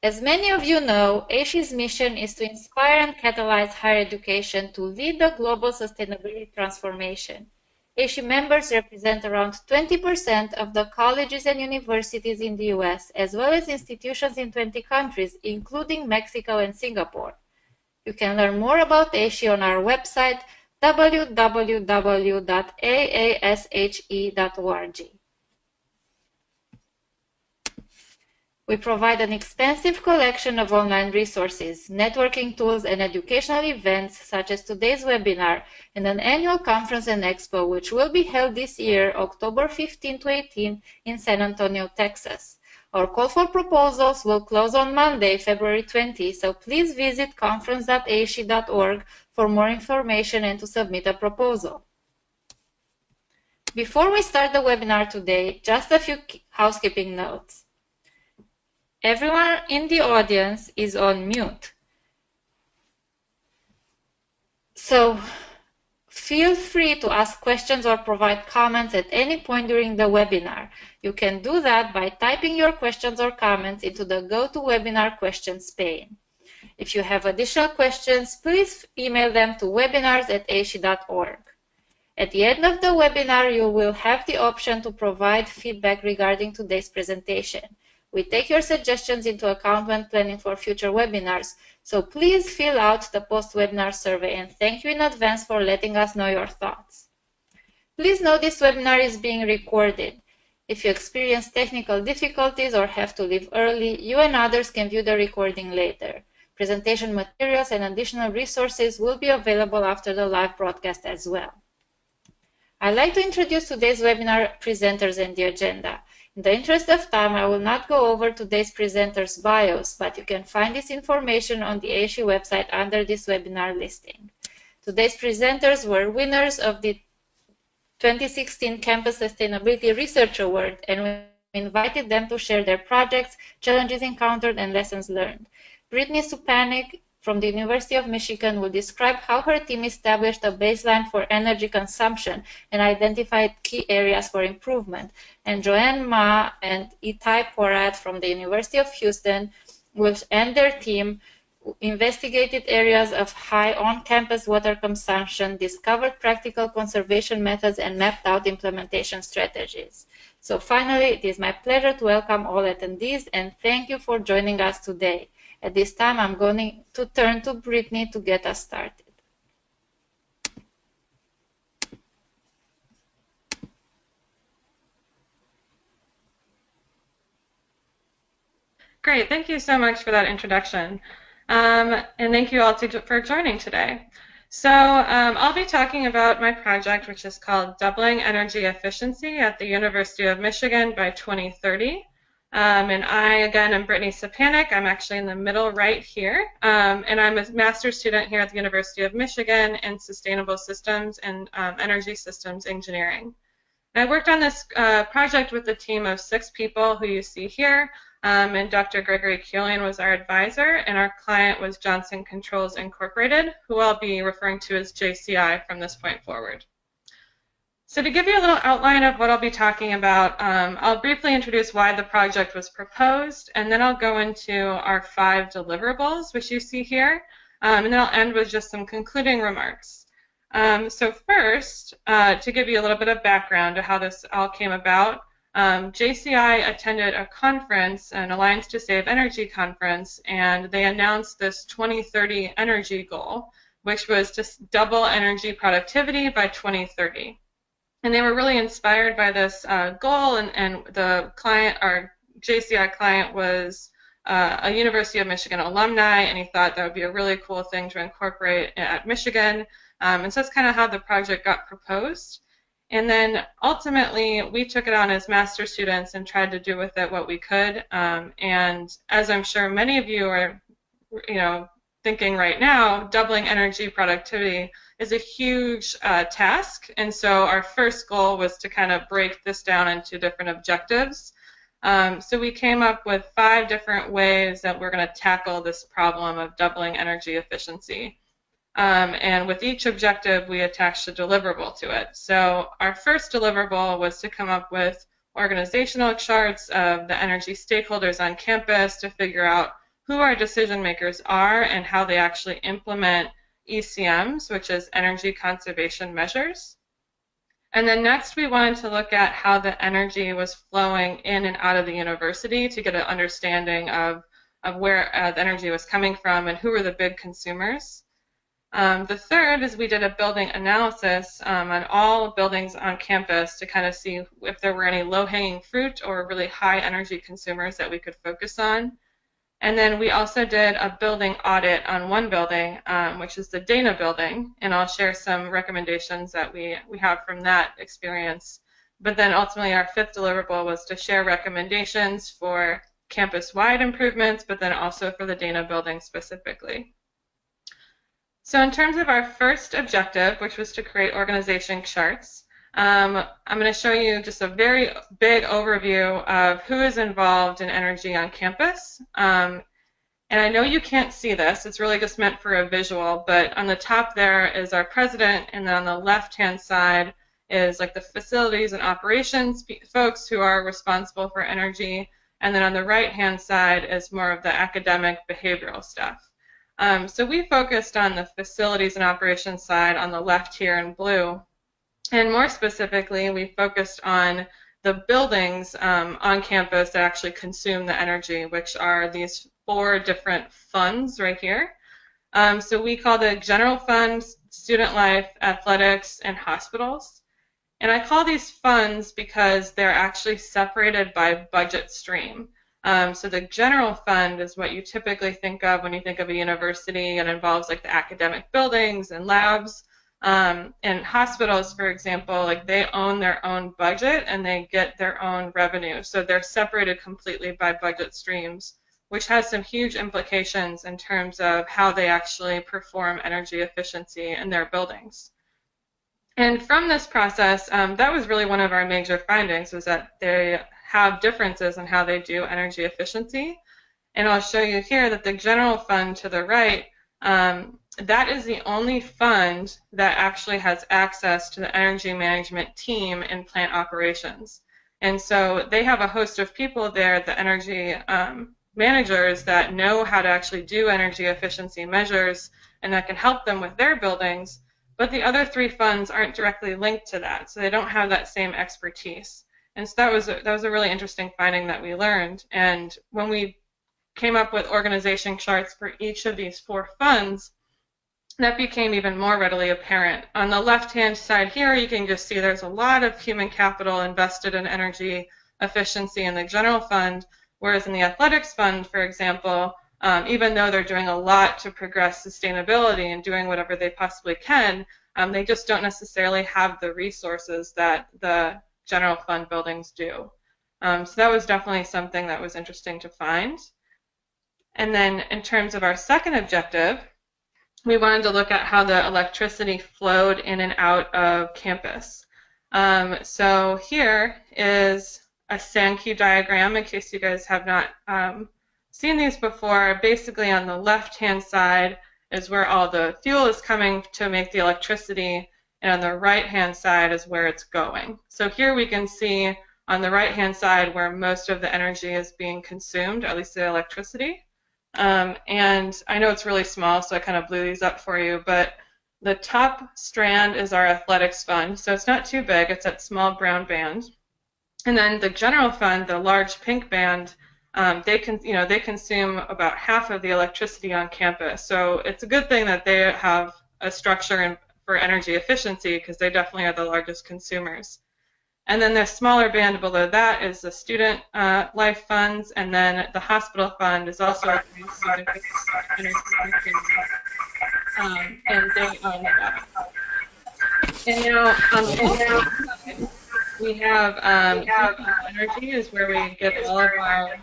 As many of you know, AASHE's mission is to inspire and catalyze higher education to lead the global sustainability transformation. AASHE members represent around 20% of the colleges and universities in the US, as well as institutions in 20 countries, including Mexico and Singapore. You can learn more about AASHE on our website, www.aashe.org. We provide an extensive collection of online resources, networking tools, and educational events such as today's webinar and an annual conference and expo which will be held this year, October 15 to 18 in San Antonio, Texas. Our call for proposals will close on Monday, February 20, so please visit conference.aashe.org for more information and to submit a proposal. Before we start the webinar today, just a few housekeeping notes. Everyone in the audience is on mute. So feel free to ask questions or provide comments at any point during the webinar. You can do that by typing your questions or comments into the GoToWebinar questions pane. If you have additional questions, please email them to webinars@aashe.org. At the end of the webinar, you will have the option to provide feedback regarding today's presentation. We take your suggestions into account when planning for future webinars, so please fill out the post-webinar survey, and thank you in advance for letting us know your thoughts. Please note this webinar is being recorded. If you experience technical difficulties or have to leave early, you and others can view the recording later. Presentation materials and additional resources will be available after the live broadcast as well. I'd like to introduce today's webinar presenters and the agenda. In the interest of time, I will not go over today's presenters' bios, but you can find this information on the AASHE website under this webinar listing. Today's presenters were winners of the 2016 Campus Sustainability Research Award, and we invited them to share their projects, challenges encountered, and lessons learned. Brittany Supanik from the University of Michigan will describe how her team established a baseline for energy consumption and identified key areas for improvement. And Joanne Ma and Itai Porat from the University of Houston and their team investigated areas of high on-campus water consumption, discovered practical conservation methods, and mapped out implementation strategies. So finally, it is my pleasure to welcome all attendees and thank you for joining us today. At this time, I'm going to turn to Brittany to get us started. Great, thank you so much for that introduction. And thank you all for joining today. So I'll be talking about my project, which is called Doubling Energy Efficiency at the University of Michigan by 2030. And I, again, am Brittany Supanik. I'm actually in the middle right here. And I'm a master's student here at the University of Michigan in Sustainable Systems and Energy Systems Engineering. And I worked on this project with a team of 6 people who you see here. And Dr. Gregory Keelian was our advisor, and our client was Johnson Controls Incorporated, who I'll be referring to as JCI from this point forward. So to give you a little outline of what I'll be talking about, I'll briefly introduce why the project was proposed, and then I'll go into our 5 deliverables, which you see here, and then I'll end with just some concluding remarks. So first, to give you a little bit of background to how this all came about, JCI attended a conference, an Alliance to Save Energy conference, and they announced this 2030 energy goal, which was to double energy productivity by 2030. And they were really inspired by this goal, and the client, our JCI client, was a University of Michigan alumni, and he thought that would be a really cool thing to incorporate at Michigan. And so that's kind of how the project got proposed. And then ultimately, we took it on as master students and tried to do with it what we could. And as I'm sure many of you are, thinking right now, doubling energy productivity is a huge task. And so our first goal was to kind of break this down into different objectives. So we came up with 5 different ways that we're going to tackle this problem of doubling energy efficiency. And with each objective, we attached a deliverable to it. So our first deliverable was to come up with organizational charts of the energy stakeholders on campus to figure out who our decision makers are and how they actually implement ECMs, which is energy conservation measures. And then next we wanted to look at how the energy was flowing in and out of the university to get an understanding of where the energy was coming from and who were the big consumers. The third is we did a building analysis on all buildings on campus to kind of see if there were any low-hanging fruit or really high energy consumers that we could focus on. And then we also did a building audit on one building, which is the Dana building, and I'll share some recommendations that we have from that experience. But then ultimately our fifth deliverable was to share recommendations for campus-wide improvements, but then also for the Dana building specifically. So in terms of our first objective, which was to create organization charts, I'm going to show you just a very big overview of who is involved in energy on campus. And I know you can't see this. It's really just meant for a visual, but on the top there is our president, and then on the left-hand side is like the facilities and operations folks who are responsible for energy, and then on the right-hand side is more of the academic behavioral stuff. So we focused on the facilities and operations side on the left here in blue. And more specifically, we focused on the buildings on campus that actually consume the energy, which are these 4 different funds right here. So we call the general fund, student life, athletics, and hospitals. And I call these funds because they're actually separated by budget stream. So the general fund is what you typically think of when you think of a university, and involves like the academic buildings and labs. And hospitals, for example, like they own their own budget and they get their own revenue. So they're separated completely by budget streams, which has some huge implications in terms of how they actually perform energy efficiency in their buildings. And from this process, that was really one of our major findings, was that they have differences in how they do energy efficiency. And I'll show you here that the general fund to the right, that is the only fund that actually has access to the energy management team in plant operations. And so they have a host of people there, the energy managers, that know how to actually do energy efficiency measures and that can help them with their buildings. But the other 3 funds aren't directly linked to that, so they don't have that same expertise. And so that was a really interesting finding that we learned. And when we came up with organization charts for each of these 4 funds, that became even more readily apparent. On the left-hand side here, you can just see there's a lot of human capital invested in energy efficiency in the general fund, whereas in the athletics fund, for example, even though they're doing a lot to progress sustainability and doing whatever they possibly can, they just don't necessarily have the resources that the general fund buildings do. So that was definitely something that was interesting to find. And then in terms of our second objective, we wanted to look at how the electricity flowed in and out of campus. So here is a Sankey diagram, in case you guys have not seen these before. Basically on the left-hand side is where all the fuel is coming to make the electricity, and on the right-hand side is where it's going. So here we can see on the right-hand side where most of the energy is being consumed, at least the electricity. And I know it's really small, so I kind of blew these up for you, but the top strand is our athletics fund, so it's not too big. It's that small brown band. And then the general fund, the large pink band, they consume about half of the electricity on campus. So it's a good thing that they have a structure for energy efficiency, because they definitely are the largest consumers. And then the smaller band below that is the student life funds, and then the hospital fund is also a significant energy consumer, and they own that. And now on the other side, we have energy is where we get all of our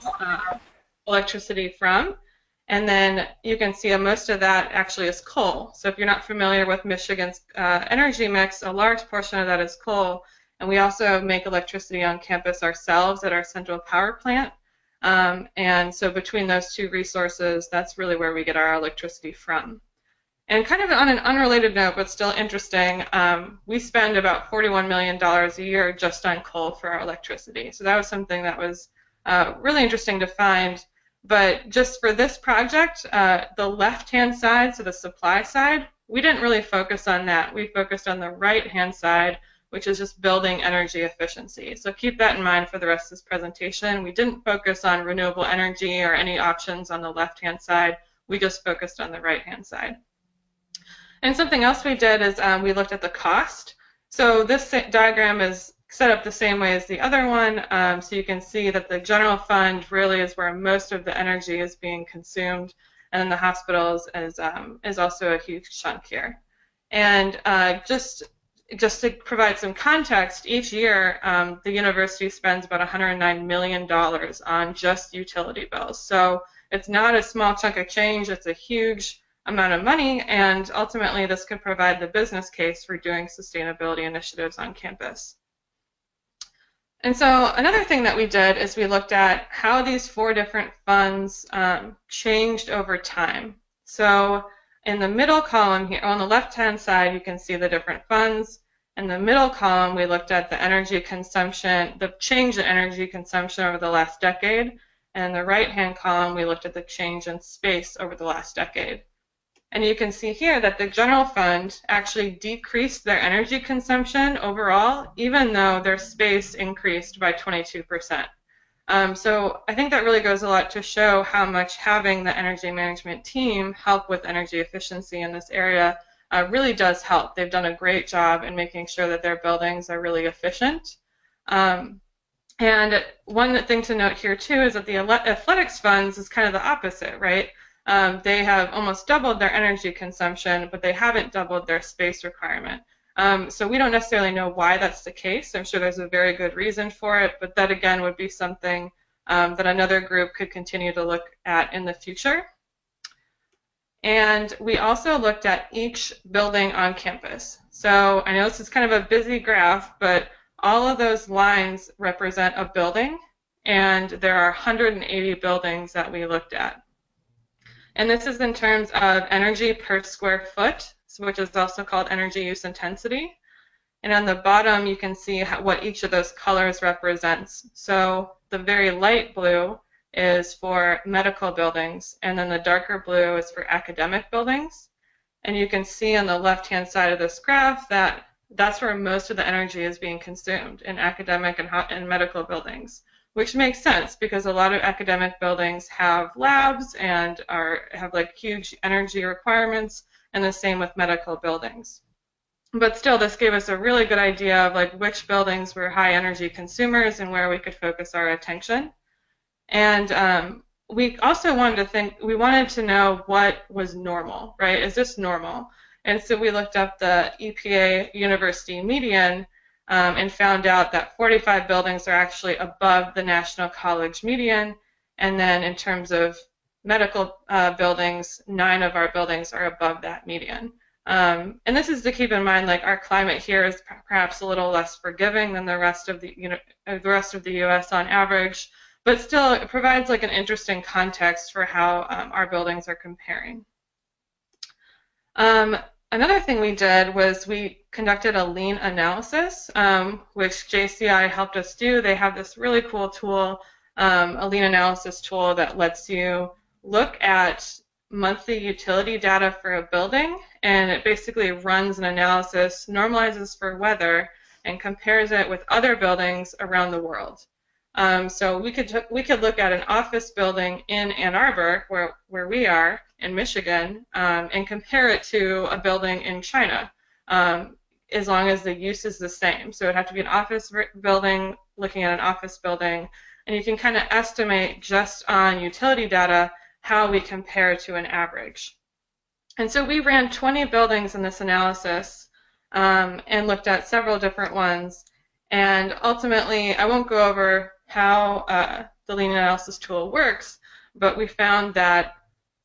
electricity from. And then you can see most of that actually is coal. So if you're not familiar with Michigan's energy mix, a large portion of that is coal. And we also make electricity on campus ourselves at our central power plant. And so between those 2 resources, that's really where we get our electricity from. And kind of on an unrelated note, but still interesting, we spend about $41 million a year just on coal for our electricity. So that was something that was really interesting to find. But just for this project, the left-hand side, so the supply side, we didn't really focus on that. We focused on the right-hand side, which is just building energy efficiency. So keep that in mind for the rest of this presentation. We didn't focus on renewable energy or any options on the left-hand side. We just focused on the right-hand side. And something else we did is we looked at the cost. So this diagram is set up the same way as the other one. So you can see that the general fund really is where most of the energy is being consumed, and then the hospitals is also a huge chunk here. And just to provide some context, each year the university spends about $109 million on just utility bills. So it's not a small chunk of change, it's a huge amount of money, and ultimately this could provide the business case for doing sustainability initiatives on campus. And so another thing that we did is we looked at how these 4 different funds changed over time. So in the middle column here, on the left-hand side, you can see the different funds. In the middle column, we looked at the energy consumption, the change in energy consumption over the last decade. And in the right-hand column, we looked at the change in space over the last decade. And you can see here that the general fund actually decreased their energy consumption overall, even though their space increased by 22%. So I think that really goes a lot to show how much having the energy management team help with energy efficiency in this area really does help. They've done a great job in making sure that their buildings are really efficient. And one thing to note here too is that the athletics funds is kind of the opposite, right? They have almost doubled their energy consumption, but they haven't doubled their space requirement. So we don't necessarily know why that's the case. I'm sure there's a very good reason for it, but that again would be something that another group could continue to look at in the future. And we also looked at each building on campus. So I know this is kind of a busy graph, but all of those lines represent a building, and there are 180 buildings that we looked at. And this is in terms of energy per square foot, which is also called energy use intensity. And on the bottom, you can see what each of those colors represents. So the very light blue is for medical buildings, and then the darker blue is for academic buildings. And you can see on the left-hand side of this graph that that's where most of the energy is being consumed, in academic and medical buildings, which makes sense because a lot of academic buildings have labs and have like huge energy requirements, and the same with medical buildings. But still, this gave us a really good idea of like which buildings were high energy consumers and where we could focus our attention. And we also wanted to know what was normal, right? Is this normal? And so we looked up the EPA university median and found out that 45 buildings are actually above the national college median. And then in terms of medical buildings, 9 of our buildings are above that median. And this is to keep in mind, like our climate here is perhaps a little less forgiving than the rest of the U.S. on average, but still it provides like an interesting context for how our buildings are comparing. Another thing we did was we conducted a lean analysis, which JCI helped us do. They have this really cool tool, a lean analysis tool that lets you look at monthly utility data for a building, and it basically runs an analysis, normalizes for weather, and compares it with other buildings around the world. So we could look at an office building in Ann Arbor, where we are in Michigan, and compare it to a building in China, as long as the use is the same. So it would have to be an office building looking at an office building, and you can kind of estimate just on utility data how we compare to an average. And so we ran 20 buildings in this analysis and looked at several different ones. And ultimately, I won't go over how the lean analysis tool works, but we found that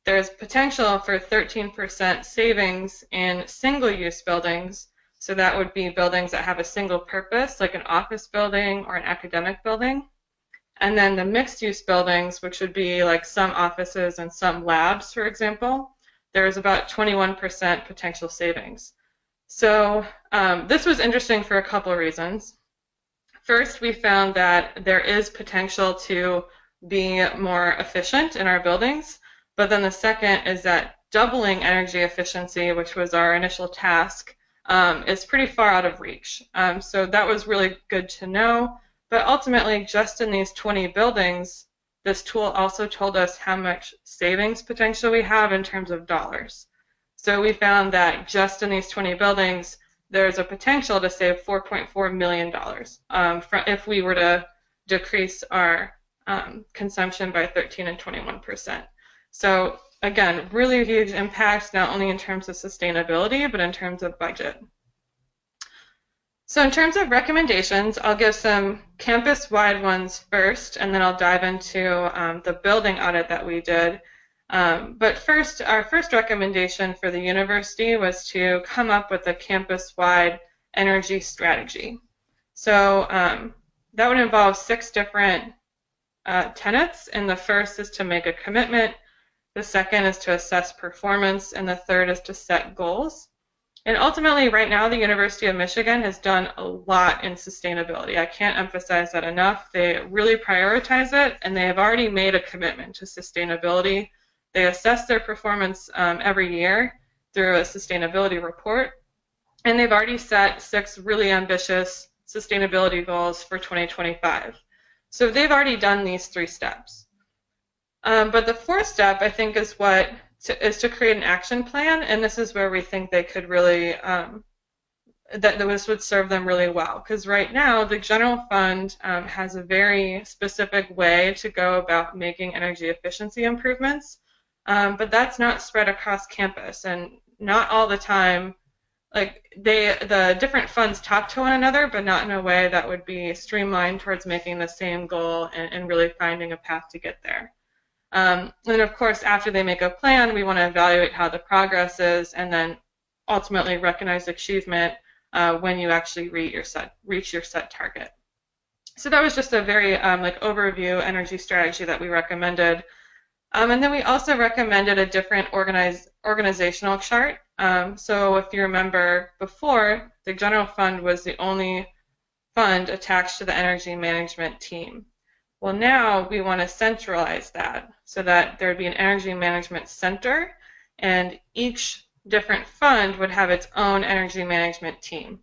there's potential for 13% savings in single-use buildings. So that would be buildings that have a single purpose, like an office building or an academic building. And then the mixed-use buildings, which would be like some offices and some labs, for example, there's about 21% potential savings. So this was interesting for a couple of reasons. First, we found that there is potential to be more efficient in our buildings. But then the second is that doubling energy efficiency, which was our initial task, is pretty far out of reach. So that was really good to know. But ultimately, just in these 20 buildings, this tool also told us how much savings potential we have in terms of dollars. So we found that just in these 20 buildings, there's a potential to save $4.4 million if we were to decrease our consumption by 13 and 21%. So again, really huge impact, not only in terms of sustainability, but in terms of budget. So in terms of recommendations, I'll give some campus-wide ones first, and then I'll dive into the building audit that we did. But first, our first recommendation for the university was to come up with a campus-wide energy strategy. So that would involve 6 different tenets, and the first is to make a commitment, the second is to assess performance, and the third is to set goals. And ultimately, right now, the University of Michigan has done a lot in sustainability. I can't emphasize that enough. They really prioritize it, and they have already made a commitment to sustainability. They assess their performance every year through a sustainability report, and they've already set 6 really ambitious sustainability goals for 2025. So they've already done these 3 steps. But the 4th step, I think, is to create an action plan, and this is where we think they could really, that this would serve them really well. Because right now, the general fund has a very specific way to go about making energy efficiency improvements, but that's not spread across campus, and not all the time. Like the different funds talk to one another, but not in a way that would be streamlined towards making the same goal and really finding a path to get there. And of course, after they make a plan, we want to evaluate how the progress is, and then ultimately recognize achievement when you actually reach your set target. So that was just a very overview energy strategy that we recommended. And then we also recommended a different organizational chart. So if you remember before, the general fund was the only fund attached to the energy management team. Well, now we want to centralize that so that there would be an energy management center, and each different fund would have its own energy management team.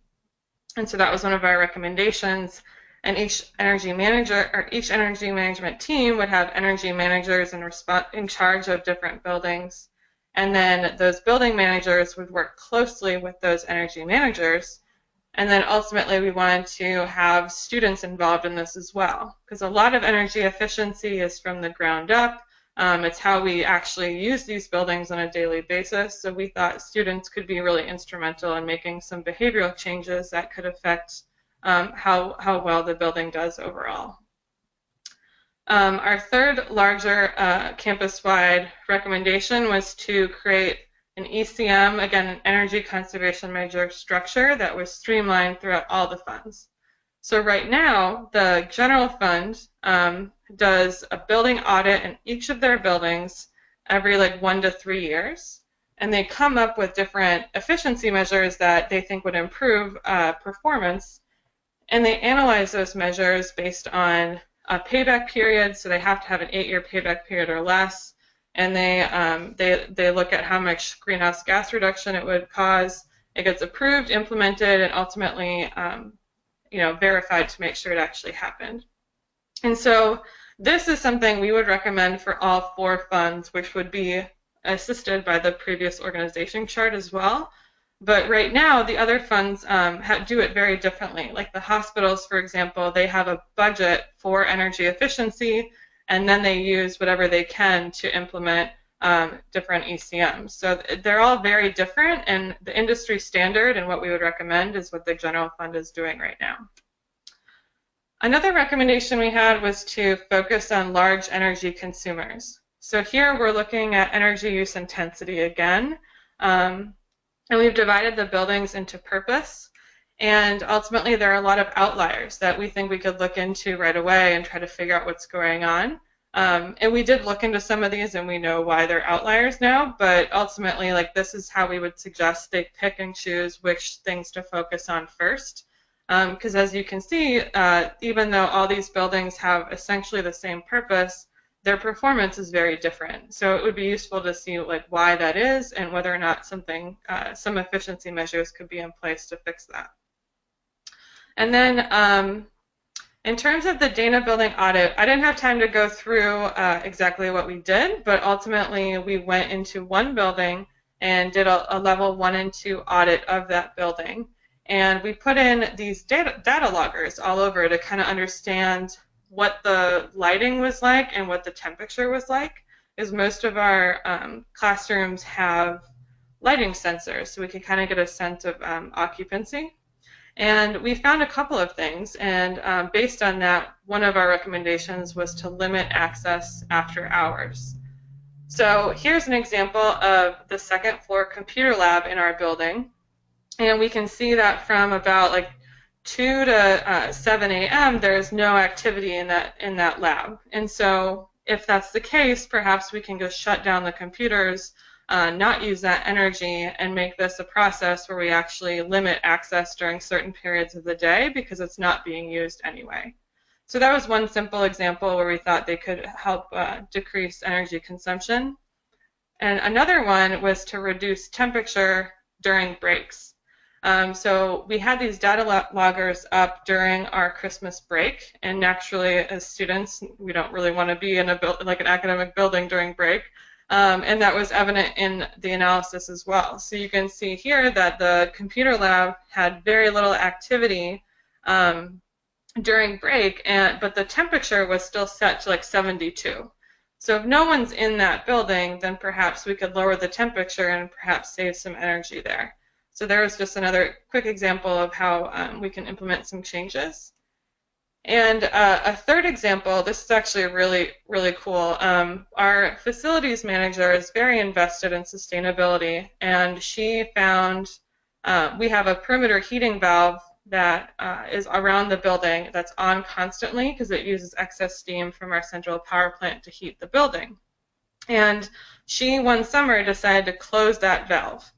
And so that was one of our recommendations. And each energy management team would have energy managers in charge of different buildings. And then those building managers would work closely with those energy managers. And then ultimately, we wanted to have students involved in this as well, because a lot of energy efficiency is from the ground up. It's how we actually use these buildings on a daily basis. So we thought students could be really instrumental in making some behavioral changes that could affect how well the building does overall. Our third larger campus-wide recommendation was to create an ECM, again, an energy conservation measure structure that was streamlined throughout all the funds. So right now, the general fund does a building audit in each of their buildings every 1 to 3 years, and they come up with different efficiency measures that they think would improve performance, and they analyze those measures based on a payback period, so they have to have an 8-year payback period or less. And they look at how much greenhouse gas reduction it would cause. It gets approved, implemented, and ultimately, verified to make sure it actually happened. And so this is something we would recommend for all 4 funds, which would be assisted by the previous organization chart as well. But right now, the other funds do it very differently. Like the hospitals, for example, they have a budget for energy efficiency, and then they use whatever they can to implement different ECMs. So they're all very different, and the industry standard and what we would recommend is what the general fund is doing right now. Another recommendation we had was to focus on large energy consumers. So here we're looking at energy use intensity again, and we've divided the buildings into purpose. And ultimately, there are a lot of outliers that we think we could look into right away and try to figure out what's going on. And we did look into some of these, and we know why they're outliers now. But ultimately, this is how we would suggest they pick and choose which things to focus on first. Because as you can see, even though all these buildings have essentially the same purpose, their performance is very different. So it would be useful to see like why that is and whether or not something, some efficiency measures could be in place to fix that. And then in terms of the Dana building audit, I didn't have time to go through exactly what we did, but ultimately we went into one building and did a level 1 and 2 audit of that building. And we put in these data loggers all over to kind of understand what the lighting was like and what the temperature was like, because most of our classrooms have lighting sensors, so we can kind of get a sense of occupancy. And we found a couple of things, and based on that, one of our recommendations was to limit access after hours. So here's an example of the second floor computer lab in our building, and we can see that from about like 2 to 7 a.m. there's no activity in that lab. And so if that's the case, perhaps we can just shut down the computers, not use that energy, and make this a process where we actually limit access during certain periods of the day because it's not being used anyway. So that was one simple example where we thought they could help decrease energy consumption. And another one was to reduce temperature during breaks. So we had these data loggers up during our Christmas break, and naturally as students we don't really want to be in like an academic building during break. And that was evident in the analysis as well. So you can see here that the computer lab had very little activity during break, but the temperature was still set to like 72. So if no one's in that building, then perhaps we could lower the temperature and perhaps save some energy there. So there was just another quick example of how we can implement some changes. And a third example, this is actually really, really cool. Our facilities manager is very invested in sustainability, and she found we have a perimeter heating valve that is around the building that's on constantly because it uses excess steam from our central power plant to heat the building. And she, one summer, decided to close that valve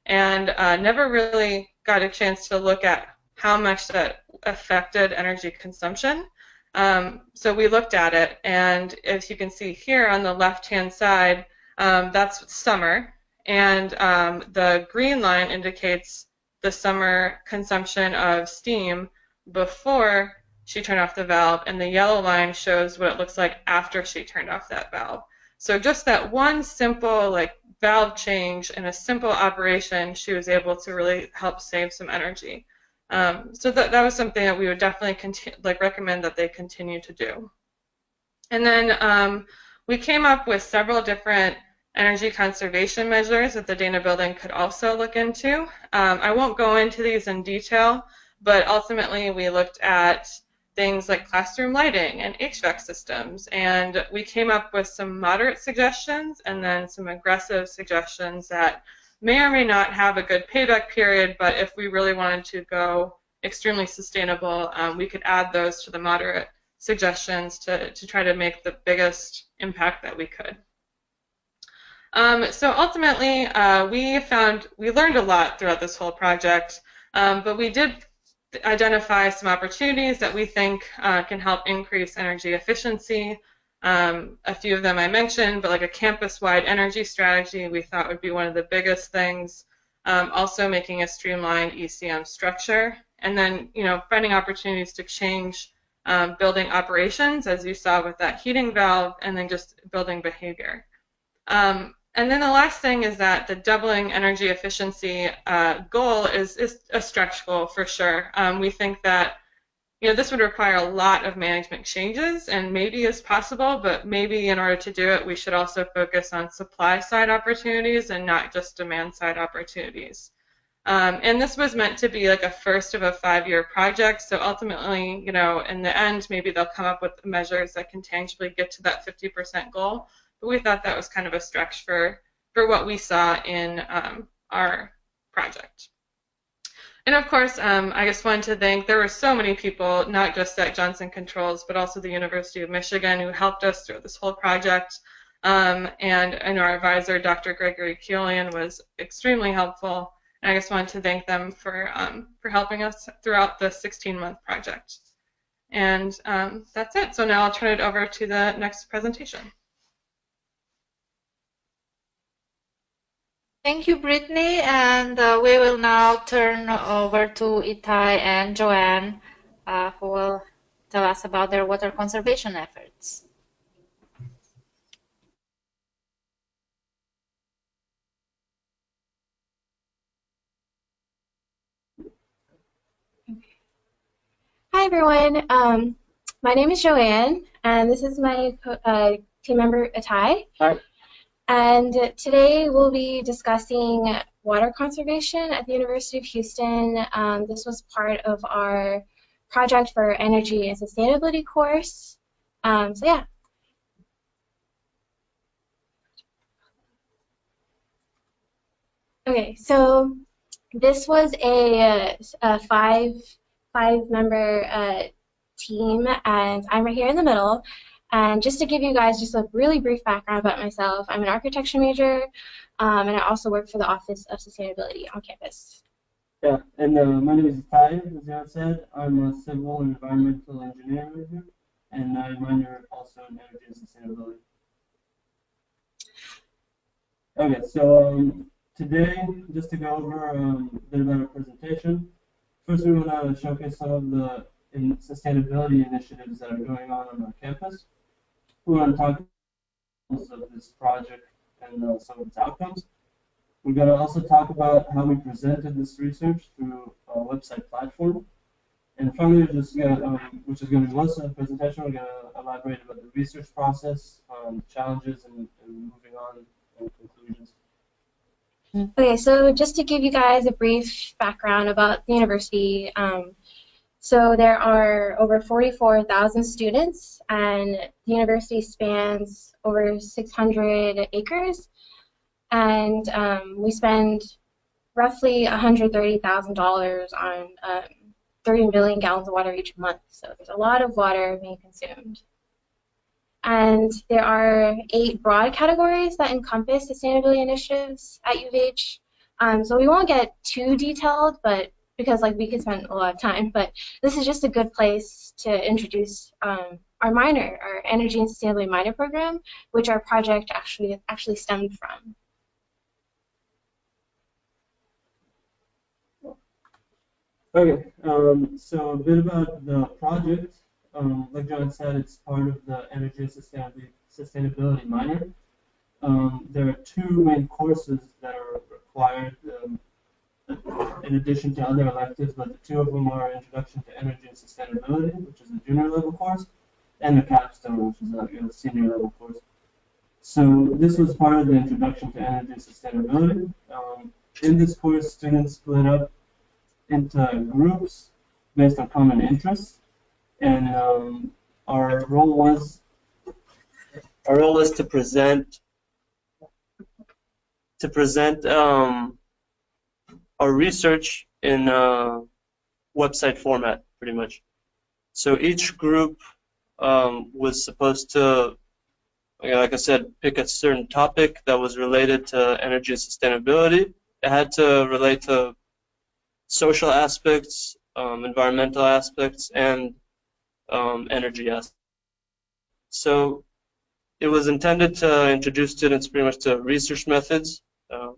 and never really got a chance to look at how much that affected energy consumption. So we looked at it, and as you can see here on the left-hand side, that's summer, and the green line indicates the summer consumption of steam before she turned off the valve, and the yellow line shows what it looks like after she turned off that valve. So just that one simple like valve change in a simple operation, she was able to really help save some energy. So that was something that we would definitely recommend that they continue to do. And then we came up with several different energy conservation measures that the Dana building could also look into. I won't go into these in detail, but ultimately we looked at things like classroom lighting and HVAC systems, and we came up with some moderate suggestions and then some aggressive suggestions that may or may not have a good payback period, but if we really wanted to go extremely sustainable, we could add those to the moderate suggestions to try to make the biggest impact that we could. So ultimately, we learned a lot throughout this whole project, but we did identify some opportunities that we think can help increase energy efficiency. A few of them I mentioned, but like a campus-wide energy strategy we thought would be one of the biggest things. Also making a streamlined ECM structure, and then finding opportunities to change building operations, as you saw with that heating valve, and then just building behavior. And then the last thing is that the doubling energy efficiency goal is a stretch goal for sure. We think that this would require a lot of management changes, and maybe is possible, but maybe in order to do it, we should also focus on supply side opportunities and not just demand side opportunities. And this was meant to be like a first of a 5-year project, so ultimately, in the end, maybe they'll come up with measures that can tangibly get to that 50% goal. But we thought that was kind of a stretch for what we saw in our project. And of course, I just wanted to thank, there were so many people, not just at Johnson Controls, but also the University of Michigan, who helped us through this whole project. And our advisor, Dr. Gregory Keolian, was extremely helpful. And I just wanted to thank them for helping us throughout the 16-month project. And that's it. So now I'll turn it over to the next presentation. Thank you, Brittany, and we will now turn over to Itai and Joanne, who will tell us about their water conservation efforts. Hi, everyone. My name is Joanne, and this is my team member, Itai. Hi. And today we'll be discussing water conservation at the University of Houston. This was part of our project for energy and sustainability course. So yeah. Okay, so this was a five-member team, and I'm right here in the middle. And just to give you guys just a really brief background about myself, I'm an architecture major, and I also work for the Office of Sustainability on campus. Yeah, and my name is Itai, as Jan said. I'm a civil and environmental engineering major, and I minor also in energy and sustainability. Okay, so today, just to go over a bit about our presentation, first we want to showcase some of the sustainability initiatives that are going on our campus. We want to talk about this project and some of its outcomes. We're going to also talk about how we presented this research through a website platform. And finally, which is going to be most of the presentation, we're going to elaborate about the research process, challenges, and moving on and conclusions. Okay, so just to give you guys a brief background about the university, so there are over 44,000 students, and the university spans over 600 acres, and we spend roughly $130,000 on 30 million gallons of water each month. So there's a lot of water being consumed. And there are 8 broad categories that encompass sustainability initiatives at U of H. So we won't get too detailed, but because we could spend a lot of time, but this is just a good place to introduce our minor, our energy and sustainability minor program, which our project actually stemmed from. Okay, so a bit about the project. Like John said, it's part of the energy and sustainability minor. There are 2 main courses that are required in addition to other electives, but the 2 of them are Introduction to Energy and Sustainability, which is a junior level course, and the capstone, which is a senior level course. So this was part of the Introduction to Energy and Sustainability. In this course, students split up into groups based on common interests, and our role was to present our research in website format, pretty much. So each group was supposed to, like I said, pick a certain topic that was related to energy and sustainability. It had to relate to social aspects, environmental aspects, and energy aspects. So it was intended to introduce students pretty much to research methods,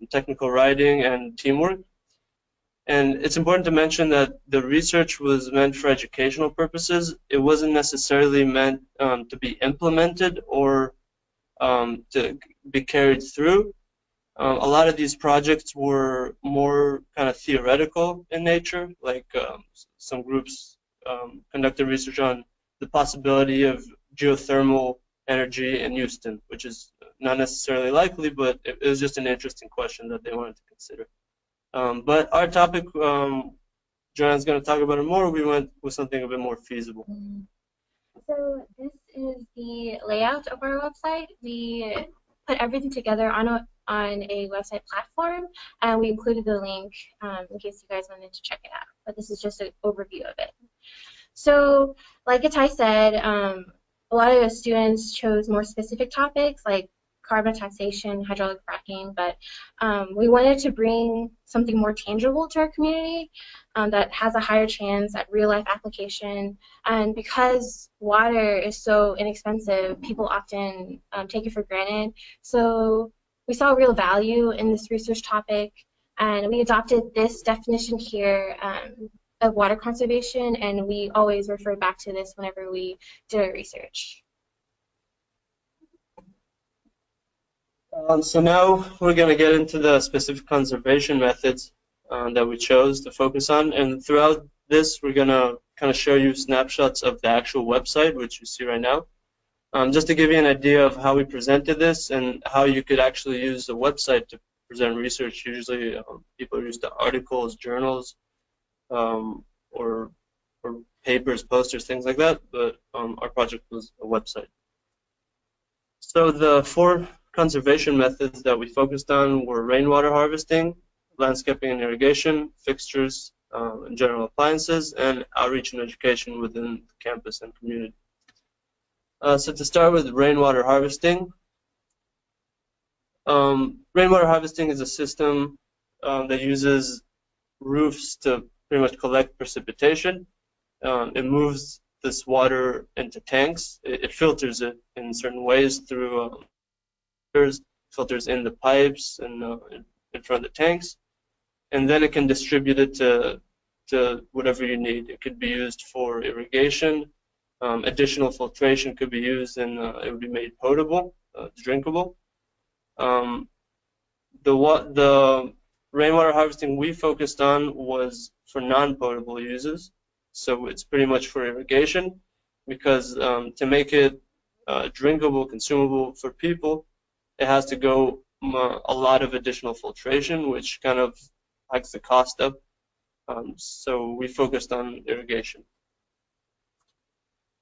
technical writing, and teamwork. And it's important to mention that the research was meant for educational purposes. It wasn't necessarily meant to be implemented or to be carried through. A lot of these projects were more kind of theoretical in nature, like some groups conducted research on the possibility of geothermal energy in Houston, which is not necessarily likely, but it was just an interesting question that they wanted to consider. But our topic, Joanne's going to talk about it more, we went with something a bit more feasible. So this is the layout of our website. We put everything together on a website platform, and we included the link in case you guys wanted to check it out. But this is just an overview of it. So, like Itai said, a lot of the students chose more specific topics like carbon taxation, hydraulic fracking, but we wanted to bring something more tangible to our community that has a higher chance at real-life application. And because water is so inexpensive, people often take it for granted. So we saw real value in this research topic, and we adopted this definition here of water conservation, and we always refer back to this whenever we do our research. So now we're going to get into the specific conservation methods that we chose to focus on, and throughout this we're going to kind of show you snapshots of the actual website, which you see right now. Just to give you an idea of how we presented this and how you could actually use the website to present research. Usually people are used to articles, journals, or papers, posters, things like that, but our project was a website. So the 4 conservation methods that we focused on were rainwater harvesting, landscaping and irrigation, fixtures and general appliances, and outreach and education within the campus and community. So to start with rainwater harvesting, rainwater harvesting is a system that uses roofs to pretty much collect precipitation. It moves this water into tanks. It filters it in certain ways through filters in the pipes and in front of the tanks, and then it can distribute it to whatever you need. It could be used for irrigation. Additional filtration could be used, and it would be made potable, drinkable. The rainwater harvesting we focused on was for non-potable uses, so it's pretty much for irrigation, because to make it drinkable, consumable for people, it has to go a lot of additional filtration, which kind of hikes the cost up. So we focused on irrigation.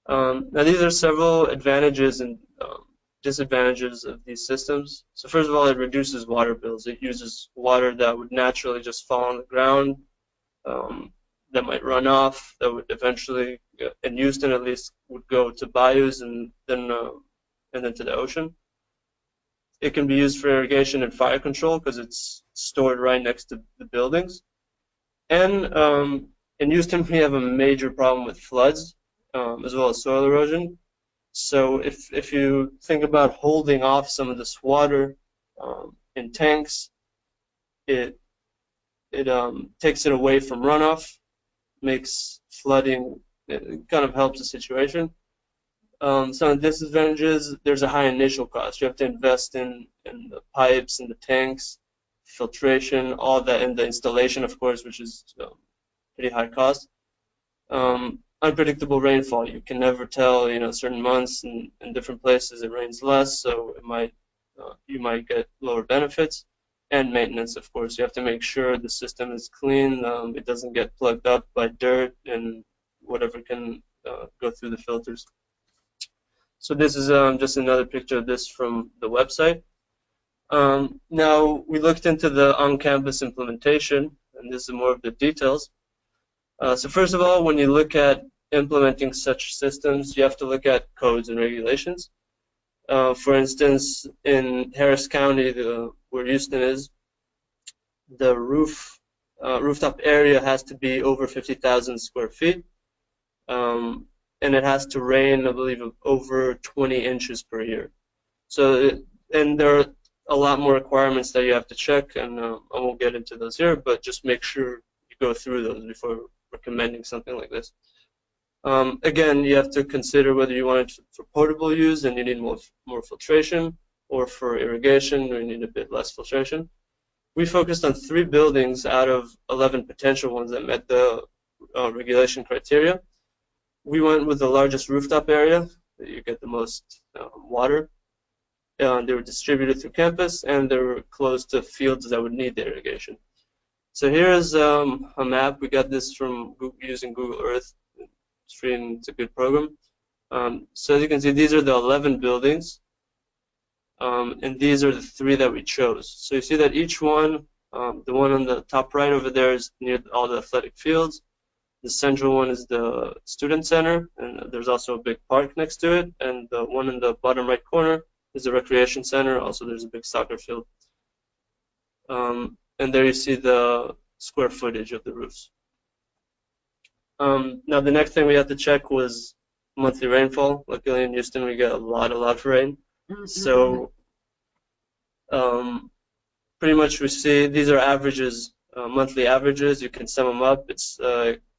Now these are several advantages and disadvantages of these systems. So first of all, it reduces water bills. It uses water that would naturally just fall on the ground, that might run off, that would eventually, in Houston at least, would go to bayous and then to the ocean. It can be used for irrigation and fire control because it's stored right next to the buildings. And in Houston, we have a major problem with floods, as well as soil erosion. So if you think about holding off some of this water in tanks, it takes it away from runoff, makes flooding, it kind of helps the situation. Some of the disadvantages, there's a high initial cost. You have to invest in the pipes and the tanks, filtration, all that, and the installation, of course, which is pretty high cost. Unpredictable rainfall. You can never tell, certain months in different places it rains less, so you might get lower benefits. And maintenance, of course. You have to make sure the system is clean, it doesn't get plugged up by dirt and whatever can go through the filters. So this is just another picture of this from the website. Now, we looked into the on-campus implementation, and this is more of the details. So first of all, when you look at implementing such systems, you have to look at codes and regulations. For instance, in Harris County, where Houston is, the rooftop area has to be over 50,000 square feet, and it has to rain, I believe, over 20 inches per year. So, and there are a lot more requirements that you have to check, and I won't get into those here, but just make sure you go through those before recommending something like this. Again, you have to consider whether you want it for potable use and you need more filtration, or for irrigation where you need a bit less filtration. We focused on 3 buildings out of 11 potential ones that met the regulation criteria. We went with the largest rooftop area. You get the most water. They were distributed through campus, and they were close to fields that would need the irrigation. So here is a map. We got this from using Google Earth. It's free and it's a good program. So as you can see, these are the 11 buildings, and these are the 3 that we chose. So you see that each one, the one on the top right over there is near all the athletic fields. The central one is the student center, and there's also a big park next to it. And the one in the bottom right corner is the recreation center. Also, there's a big soccer field. And there you see the square footage of the roofs. Now, the next thing we had to check was monthly rainfall. Luckily, in Houston, we get a lot of rain. So Pretty much we see these are averages, monthly averages. You can sum them up. It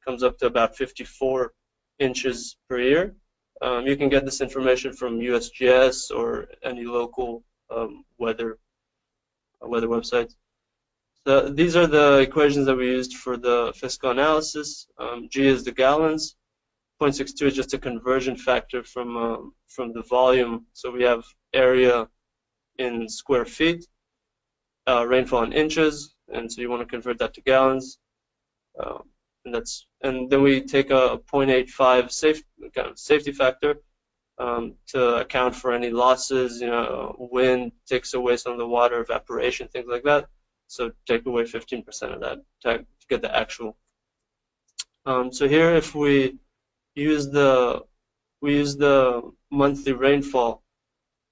comes up to about 54 inches per year. You can get this information from USGS or any local weather websites. So these are the equations that we used for the fiscal analysis. G is the gallons. 0.62 is just a conversion factor from the volume. So we have area in square feet, rainfall in inches, and so you want to convert that to gallons. And then we take a 0.85 safety factor to account for any losses. Wind takes away some of the water, evaporation, things like that. So take away 15% of that to get the actual. So here, if we use the monthly rainfall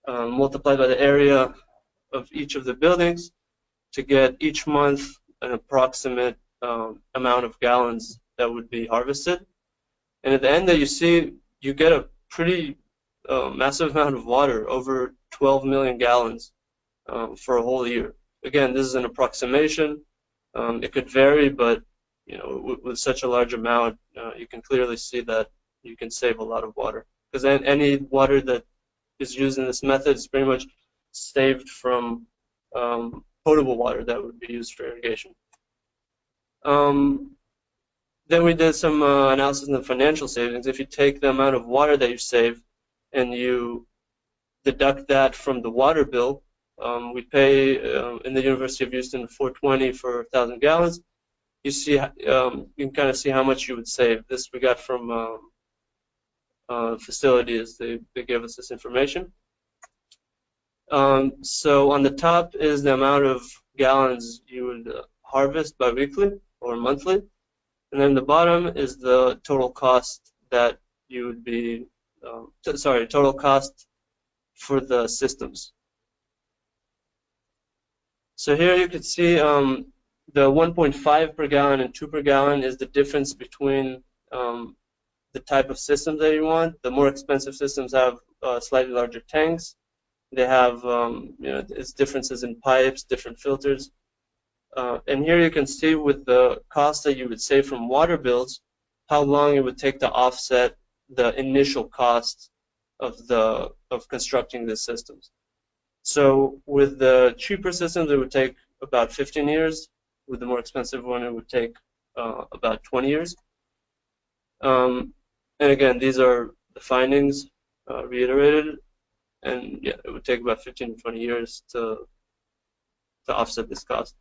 multiplied by the area of each of the buildings to get each month an approximate amount of gallons that would be harvested. And at the end that you see, you get a pretty massive amount of water, over 12 million gallons for a whole year. Again, this is an approximation. It could vary, but with such a large amount, you can clearly see that you can save a lot of water. Because any water that is used in this method is pretty much saved from potable water that would be used for irrigation. Then we did some analysis on the financial savings. If you take the amount of water that you save and you deduct that from the water bill, we pay in the University of Houston $4.20 for 1,000 gallons. You see, you can kind of see how much you would save. This we got from facilities. They gave us this information. So on the top is the amount of gallons you would harvest biweekly or monthly, and then the bottom is the total cost that you would be, total cost for the systems. So here you can see the 1.5 per gallon and 2 per gallon is the difference between the type of system that you want. The more expensive systems have slightly larger tanks. They have it's differences in pipes, different filters. And here you can see with the cost that you would save from water bills, how long it would take to offset the initial cost of constructing the systems. So with the cheaper systems, it would take about 15 years. With the more expensive one, it would take about 20 years. And again, these are the findings reiterated. And yeah, it would take about 15 to 20 years to offset this cost.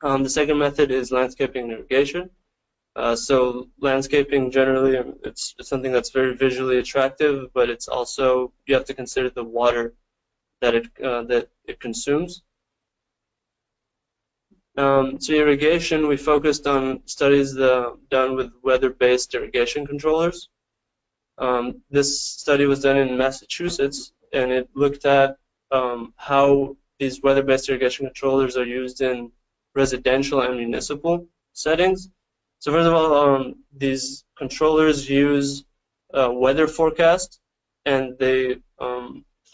The second method is landscaping and irrigation. So landscaping generally, it's something that's very visually attractive, but it's also, you have to consider the water that it consumes. So irrigation, we focused on studies done with weather-based irrigation controllers. This study was done in Massachusetts, and it looked at how these weather-based irrigation controllers are used in residential and municipal settings. So first of all, these controllers use weather forecast, and they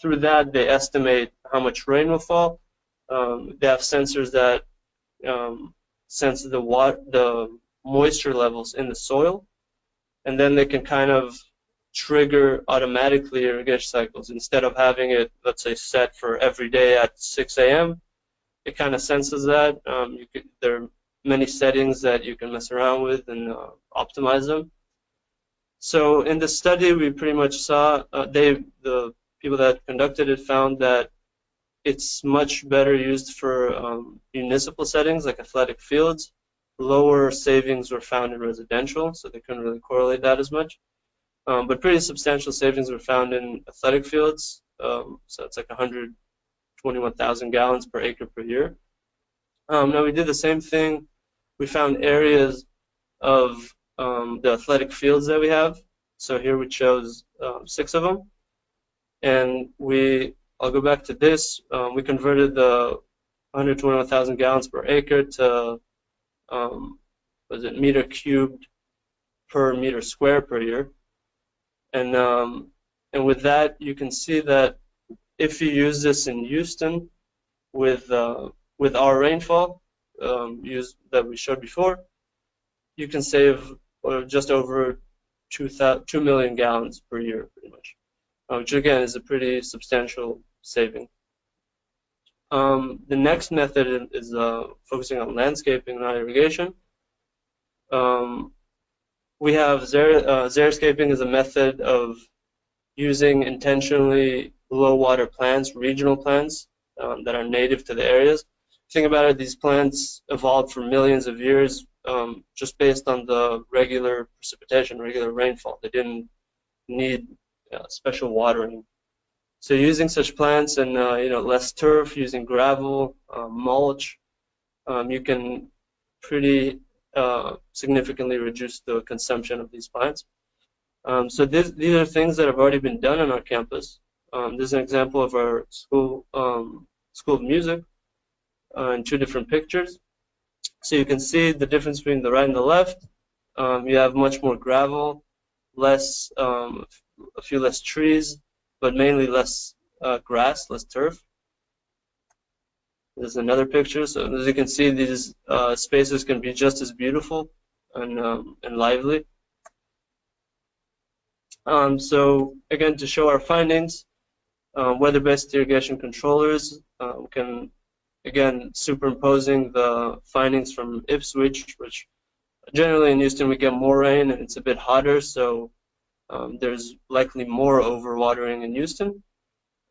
through that they estimate how much rain will fall. They have sensors that sense the moisture levels in the soil, and then they can kind of trigger automatically irrigation cycles. Instead of having it, let's say, set for every day at 6 a.m., it kind of senses that. There are many settings that you can mess around with and optimize them. So in the study, we pretty much saw, the people that conducted it found that it's much better used for municipal settings like athletic fields. Lower savings were found in residential, so they couldn't really correlate that as much. But pretty substantial savings were found in athletic fields, so it's like 121,000 gallons per acre per year. Now we did the same thing. We found areas of the athletic fields that we have. So here we chose 6 of them, and I'll go back to this. We converted the 121,000 gallons per acre to meter cubed per meter square per year. And with that, you can see that if you use this in Houston, with our rainfall that we showed before, you can save just over 2 million gallons per year, pretty much, which again is a pretty substantial saving. The next method is focusing on landscaping, not irrigation. We have xeriscaping is a method of using intentionally low water plants, regional plants that are native to the areas. Think about it, these plants evolved for millions of years just based on the regular precipitation, regular rainfall. They didn't need special watering. So using such plants and less turf, using gravel, mulch, you can pretty significantly reduce the consumption of these plants. So these are things that have already been done on our campus. This is an example of our school of music in two different pictures. So you can see the difference between the right and the left. You have much more gravel, less, a few less trees, but mainly less grass, less turf. There's another picture. So as you can see, these spaces can be just as beautiful and lively. So again, to show our findings, weather-based irrigation controllers can, again, superimposing the findings from Ipswich, which generally in Houston we get more rain and it's a bit hotter, so there's likely more overwatering in Houston.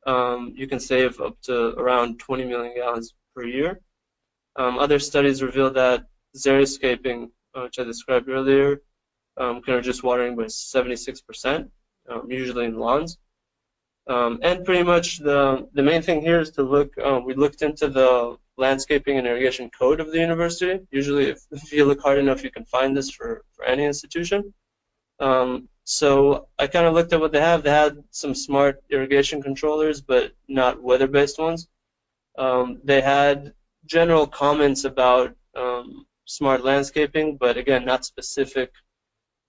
You can save up to around 20 million gallons per year. Other studies reveal that xeriscaping, which I described earlier, can reduce watering by 76%, usually in lawns. And pretty much the main thing here is to look, we looked into the landscaping and irrigation code of the university. Usually if you look hard enough, you can find this for any institution. So I kind of looked at what they have. They had some smart irrigation controllers, but not weather-based ones. They had general comments about smart landscaping, but again, not specific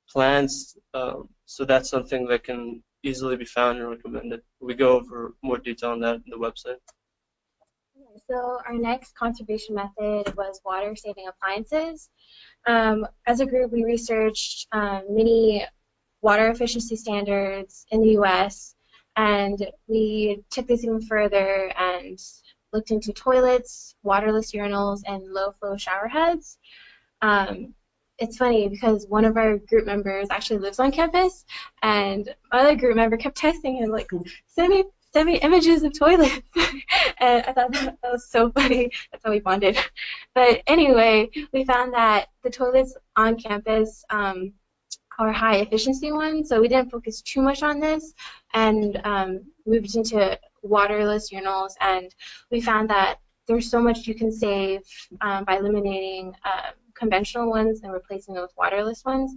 plants. So that's something that can easily be found and recommended. We go over more detail on that in the website. So our next conservation method was water-saving appliances. As a group, we researched many water efficiency standards in the U.S., and we took this even further and looked into toilets, waterless urinals, and low-flow shower heads. It's funny because one of our group members actually lives on campus, and my other group member kept texting him like, send me images of toilets. And I thought that was so funny. That's how we bonded. But anyway, we found that the toilets on campus are high efficiency ones, so we didn't focus too much on this and moved into waterless urinals, and we found that there's so much you can save by eliminating conventional ones and replacing them with waterless ones.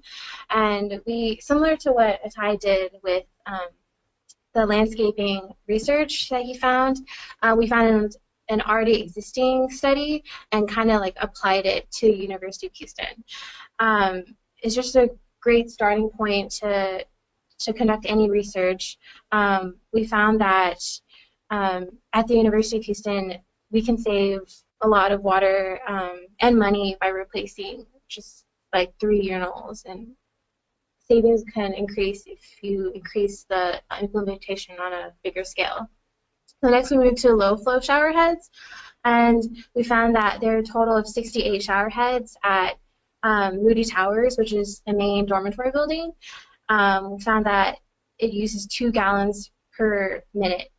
And we, similar to what Atai did with the landscaping research that he found, we found an already existing study and kind of like applied it to University of Houston. It's just a great starting point to conduct any research. We found that at the University of Houston, we can save a lot of water and money by replacing just like 3 urinals, and savings can increase if you increase the implementation on a bigger scale. So next we moved to low flow shower heads, and we found that there are a total of 68 shower heads at Moody Towers, which is a main dormitory building. We found that it uses 2 gallons per minute,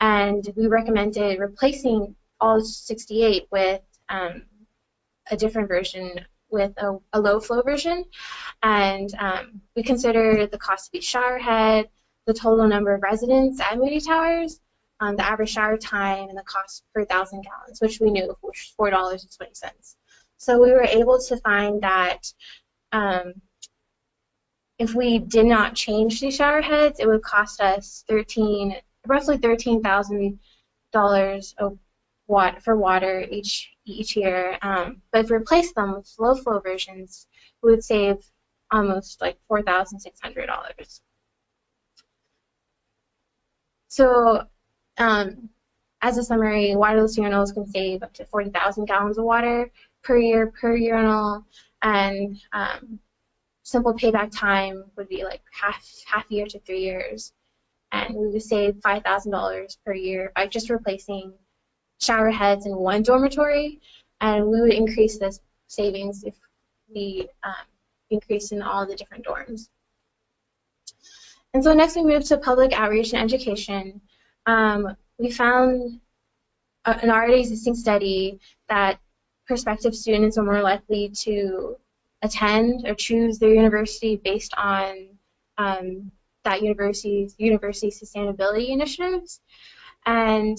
and we recommended replacing all 68 with a different version, with a low flow version. And we consider the cost of each shower head, the total number of residents at Moody Towers, the average shower time, and the cost per 1,000 gallons, which we knew was $4.20. So we were able to find that if we did not change these shower heads, it would cost us roughly $13,000 for water each year. But if we replace them with low flow versions, we would save almost like $4,600. So as a summary, waterless urinals can save up to 40,000 gallons of water per year per urinal, and simple payback time would be like half year to 3 years, and we would save $5,000 per year by just replacing shower heads in one dormitory, and we would increase this savings if we increase in all the different dorms. And so next we move to public outreach and education. We found an already existing study that prospective students are more likely to attend or choose their university based on that university sustainability initiatives. And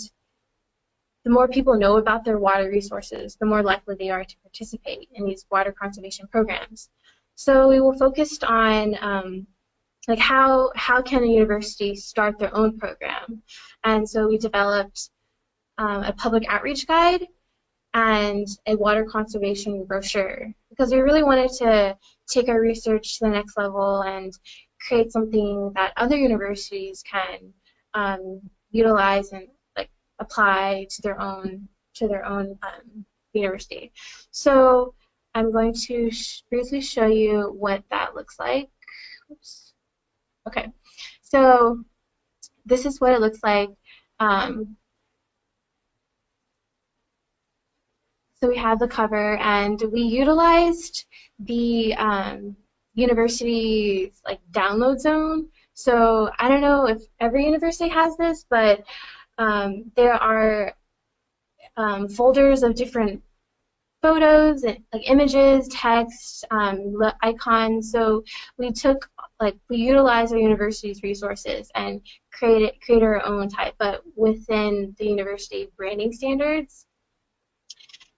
the more people know about their water resources, the more likely they are to participate in these water conservation programs. So we were focused on like how can a university start their own program, and so we developed a public outreach guide and a water conservation brochure, because we really wanted to take our research to the next level and create something that other universities can utilize and like apply to their own university. So I'm going to briefly show you what that looks like. Oops. Okay, so this is what it looks like. So we have the cover, and we utilized the university's like download zone. So I don't know if every university has this, but there are folders of different photos, like images, text, icons. So we utilized our university's resources and created our own type, but within the university branding standards.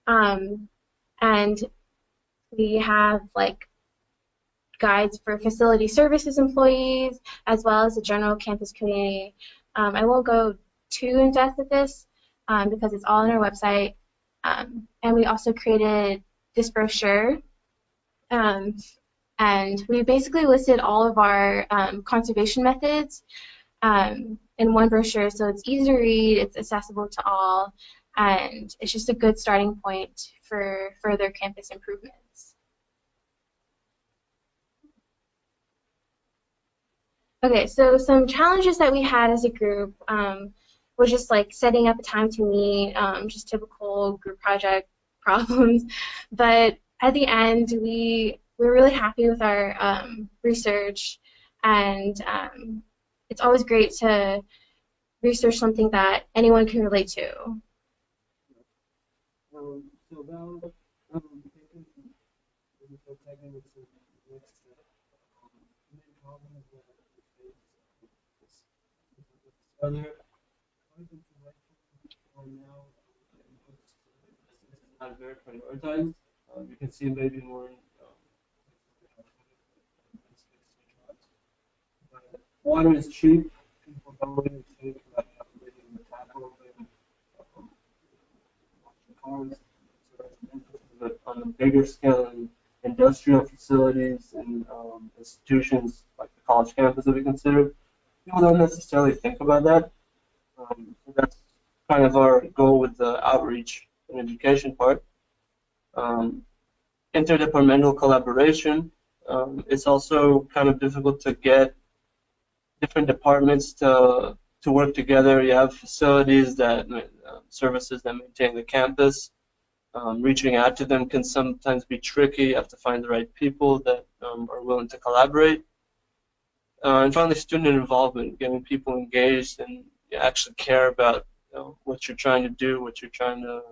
And we have like guides for facility services employees as well as the general campus community. I won't go too in depth with this because it's all on our website. And we also created this brochure, and we basically listed all of our conservation methods in one brochure, so it's easy to read, it's accessible to all, and it's just a good starting point for further campus improvements. Okay, so some challenges that we had as a group was just like setting up a time to meet, just typical group project problems. But at the end, we're really happy with our research, and it's always great to research something that anyone can relate to. So about taking the next step, the main problem is that we face earlier. Now it's not very prioritized. You can see maybe more in water is cheap. People don't really think about living in the capital cars. But on a bigger scale, in industrial facilities and institutions like the college campus that we consider, people don't necessarily think about that. So that's kind of our goal with the outreach and education part. Interdepartmental collaboration. It's also kind of difficult to get different departments to work together. You have facilities that services that maintain the campus. Reaching out to them can sometimes be tricky. You have to find the right people that are willing to collaborate. And finally, student involvement, getting people engaged and actually care about what you're trying to do, what you're trying to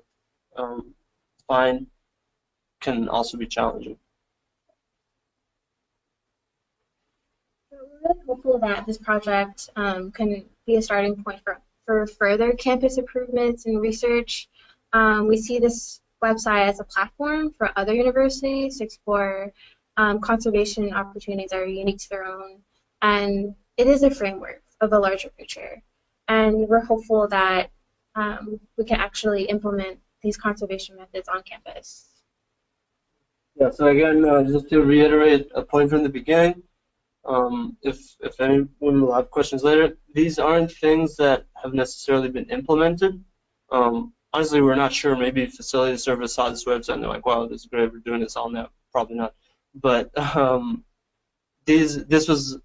find, can also be challenging. We're really hopeful that this project can be a starting point for further campus improvements and research. We see this website as a platform for other universities to explore conservation opportunities that are unique to their own, and it is a framework of a larger picture. And we're hopeful that we can actually implement these conservation methods on campus. Yeah, so again, just to reiterate a point from the beginning, if anyone will have questions later, these aren't things that have necessarily been implemented. Honestly, we're not sure. Maybe facility service saw this website and they're like, wow, this is great, we're doing this all net. Probably not. But this was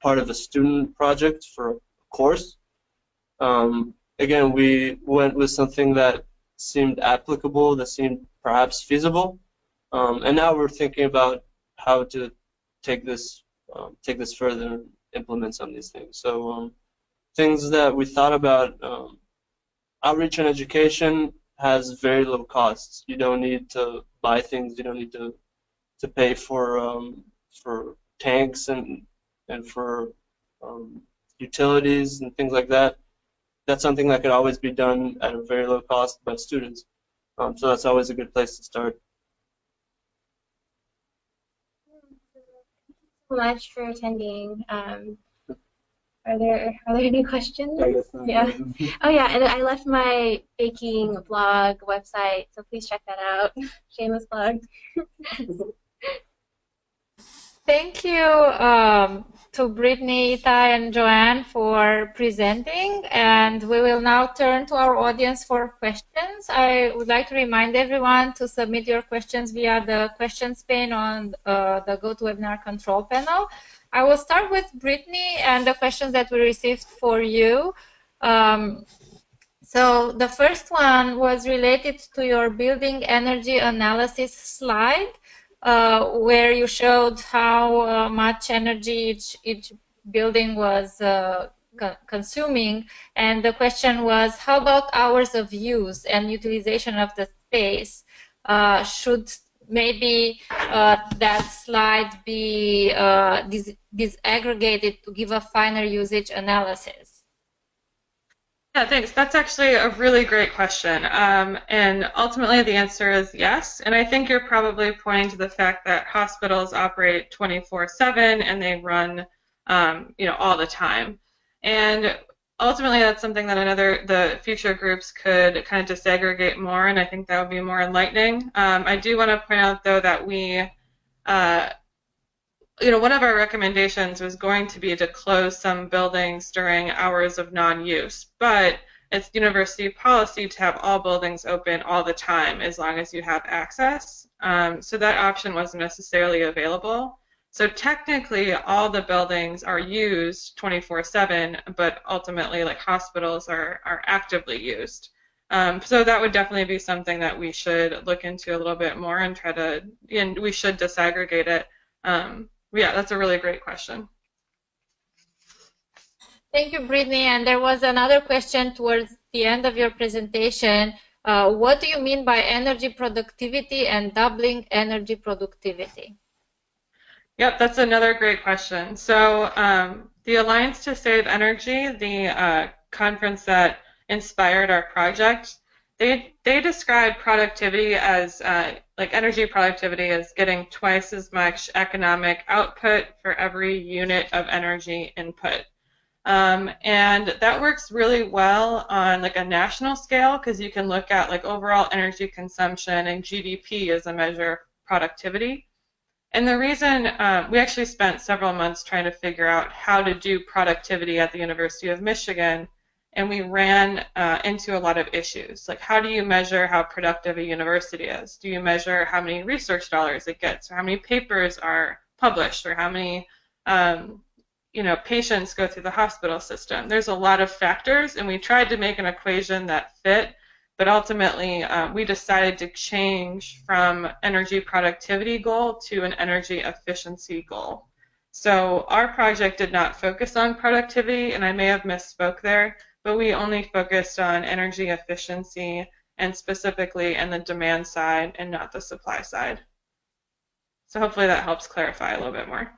part of a student project for a course. Again, we went with something that seemed applicable, that seemed perhaps feasible, and now we're thinking about how to take this further and implement some of these things. So things that we thought about, outreach and education has very low costs. You don't need to buy things. You don't need to pay for tanks and for utilities and things like that. That's something that could always be done at a very low cost by students. So that's always a good place to start. So much for attending. Are there any questions? Yeah. Oh yeah, and I left my baking blog website, so please check that out. Shameless plug. Thank you to Brittany, Itai, and Joanne for presenting, and we will now turn to our audience for questions. I would like to remind everyone to submit your questions via the questions pane on the GoToWebinar control panel. I will start with Brittany and the questions that we received for you. So the first one was related to your building energy analysis slide, where you showed how much energy each building was consuming. And the question was, how about hours of use and utilization of the space? Should maybe that slide be disaggregated to give a finer usage analysis? Yeah, thanks. That's actually a really great question. And ultimately the answer is yes. And I think you're probably pointing to the fact that hospitals operate 24/7 and they run all the time. And ultimately that's something that the future groups could kind of disaggregate more, and I think that would be more enlightening. I do want to point out though that we one of our recommendations was going to be to close some buildings during hours of non-use, but it's university policy to have all buildings open all the time as long as you have access. So that option wasn't necessarily available. So technically, all the buildings are used 24/7, but ultimately, like hospitals are actively used. So that would definitely be something that we should look into a little bit more and and we should disaggregate it. Yeah, that's a really great question. Thank you, Brittany. And there was another question towards the end of your presentation. What do you mean by energy productivity and doubling energy productivity? Yep, that's another great question. So the Alliance to Save Energy, the conference that inspired our project, they describe productivity as energy productivity as getting twice as much economic output for every unit of energy input. And that works really well on a national scale because you can look at overall energy consumption and GDP as a measure of productivity. And the reason we actually spent several months trying to figure out how to do productivity at the University of Michigan, and we ran into a lot of issues. Like, how do you measure how productive a university is? Do you measure how many research dollars it gets, or how many papers are published, or how many patients go through the hospital system? There's a lot of factors, and we tried to make an equation that fit, but ultimately we decided to change from energy productivity goal to an energy efficiency goal. So our project did not focus on productivity, and I may have misspoke there, but we only focused on energy efficiency and specifically in the demand side and not the supply side. So hopefully that helps clarify a little bit more.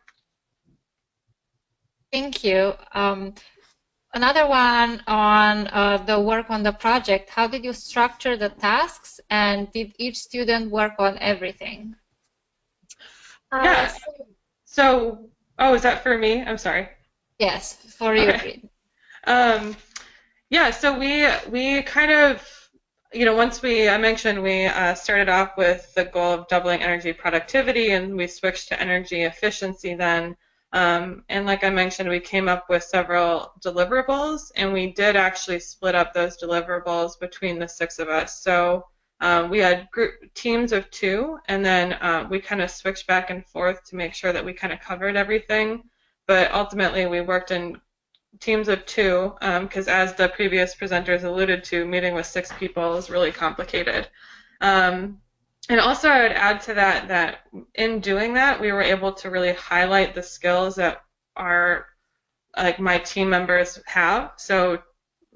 Thank you. Another one on the work on the project. How did you structure the tasks, and did each student work on everything? Yeah. So, is that for me? I'm sorry. Yes, for you. Okay. Yeah, so we kind of, once I mentioned we started off with the goal of doubling energy productivity, and we switched to energy efficiency then. And like I mentioned, we came up with several deliverables, and we did actually split up those deliverables between the 6 of us. So we had teams of 2, and then we kind of switched back and forth to make sure that we kind of covered everything. But ultimately, we worked in teams of 2 because, as the previous presenters alluded to, meeting with 6 people is really complicated. And also, I would add to that that in doing that, we were able to really highlight the skills that our my team members have. So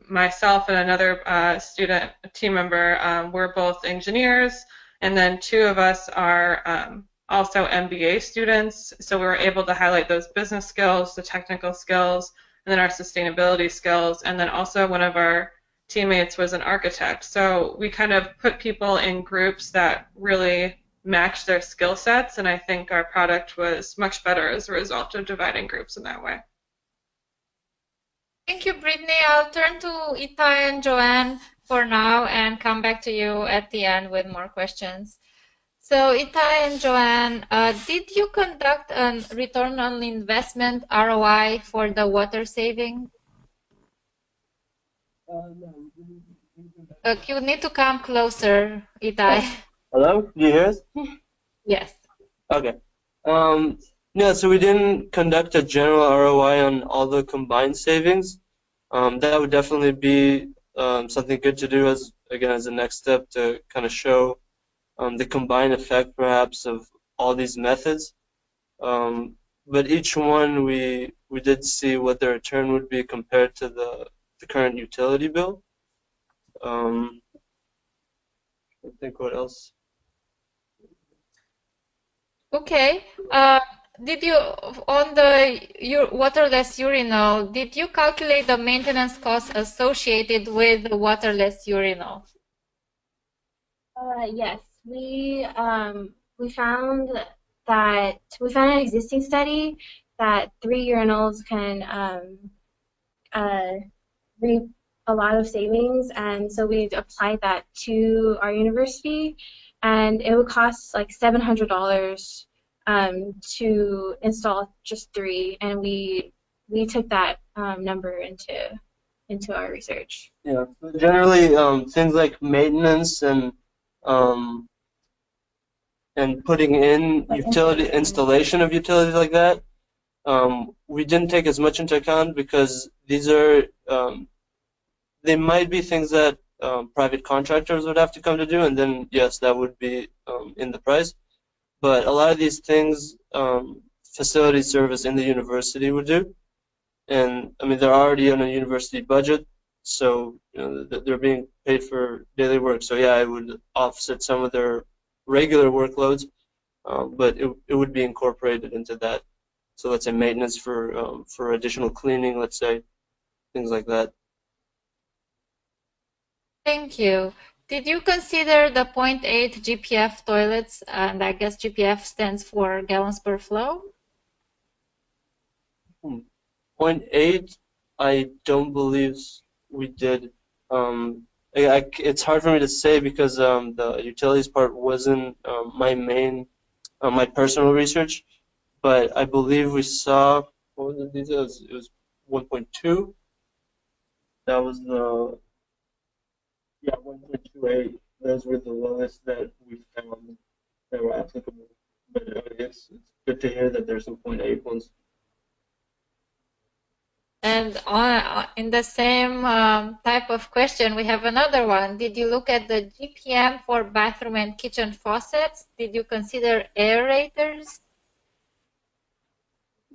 myself and another student team member, we're both engineers, and then 2 of us are also MBA students. So we were able to highlight those business skills, the technical skills, and then our sustainability skills, and then also one of our teammates was an architect. So we kind of put people in groups that really matched their skill sets, and I think our product was much better as a result of dividing groups in that way. Thank you, Brittany. I'll turn to Itai and Joanne for now and come back to you at the end with more questions. So Itai and Joanne, did you conduct a return on investment ROI for the water saving? You need to come closer, Itai. Hello, do you hear us? Yes. Okay. Yeah, so we didn't conduct a general ROI on all the combined savings. That would definitely be something good to do as a next step to kind of show the combined effect, perhaps, of all these methods. But each one, we did see what the return would be compared to the current utility bill. I think what else? Okay. Did you, on the waterless urinal, did you calculate the maintenance costs associated with the waterless urinal? Yes, we found an existing study that 3 urinals can reap a lot of savings, and so we applied that to our university, and it would cost like $700 to install just 3, and we took that number into our research. Yeah, so generally things like maintenance and putting in utility installation of utilities like that, we didn't take as much into account because these are they might be things that private contractors would have to come to do, and then yes, that would be in the price. But a lot of these things, facility service in the university would do, and I mean they're already on a university budget, so they're being paid for daily work. So yeah, it would offset some of their regular workloads, but it would be incorporated into that. So let's say maintenance for additional cleaning, let's say, things like that. Thank you. Did you consider the 0.8 GPF toilets? And I guess GPF stands for gallons per flow. 0.8, I don't believe we did. It's hard for me to say because the utilities part wasn't my personal research, but I believe we saw, what was the details? It was 1.2. That was the, yeah, 1.28. Those were the lowest that we found that were applicable. But it's good to hear that there's some 0.8 ones. And in the same type of question, we have another one. Did you look at the GPM for bathroom and kitchen faucets? Did you consider aerators?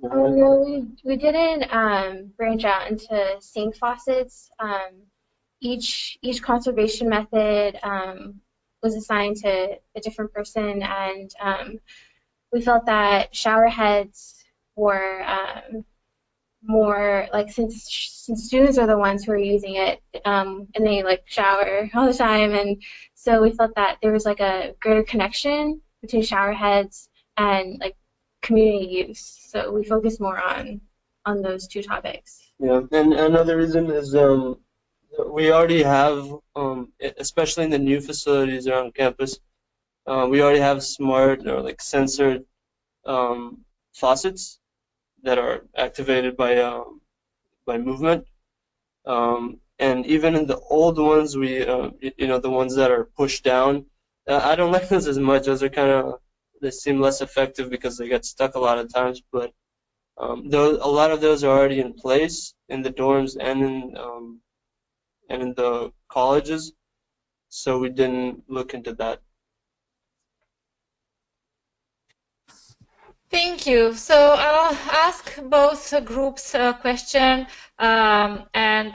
Oh no, we didn't branch out into sink faucets. Each conservation method was assigned to a different person, and we felt that shower heads were more like, since students are the ones who are using it, and they like shower all the time, and so we felt that there was like a greater connection between shower heads and like community use. So we focus more on those 2 topics. Yeah, and another reason is we already have, especially in the new facilities around campus, we already have smart or like sensored faucets that are activated by movement. And even in the old ones, the ones that are pushed down, I don't like those as much. Those are they seem less effective because they get stuck a lot of times. But a lot of those are already in place in the dorms and in the colleges, so we didn't look into that. Thank you. So I'll ask both groups a question, and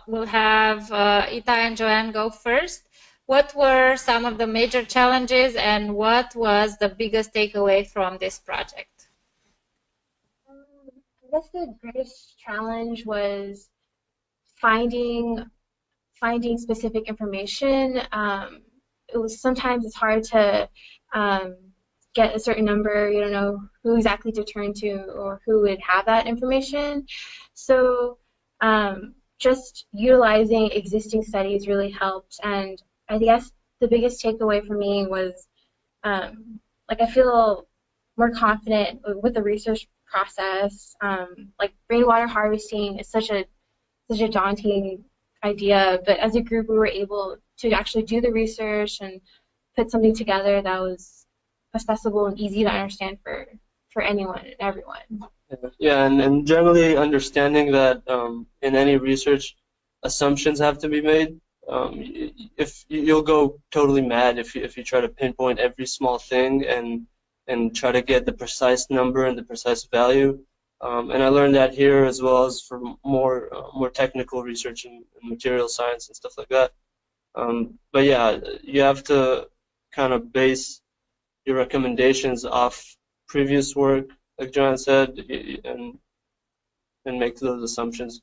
we'll have Ita and Joanne go first. What were some of the major challenges, and what was the biggest takeaway from this project? I guess the greatest challenge was finding specific information. Sometimes it's hard to get a certain number. You don't know who exactly to turn to or who would have that information. So just utilizing existing studies really helped. And I guess the biggest takeaway for me was I feel more confident with the research process. Like rainwater harvesting is such a daunting idea, but as a group we were able to actually do the research and put something together that was accessible and easy to understand for anyone and everyone. Yeah, and generally understanding that in any research, assumptions have to be made. If you'll go totally mad if you try to pinpoint every small thing and try to get the precise number and the precise value. And I learned that here as well as for more technical research in material science and stuff like that. But yeah, you have to kind of base your recommendations off previous work, like John said, and make those assumptions.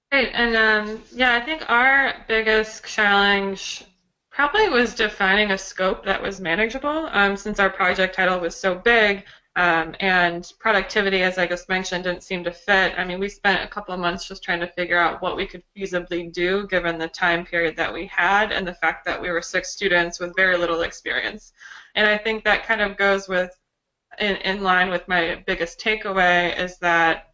Great, and yeah, I think our biggest challenge probably was defining a scope that was manageable, since our project title was so big, and productivity, as I just mentioned, didn't seem to fit. I mean, we spent a couple of months just trying to figure out what we could feasibly do given the time period that we had and the fact that we were 6 students with very little experience. And I think that kind of goes with, in line with my biggest takeaway, is that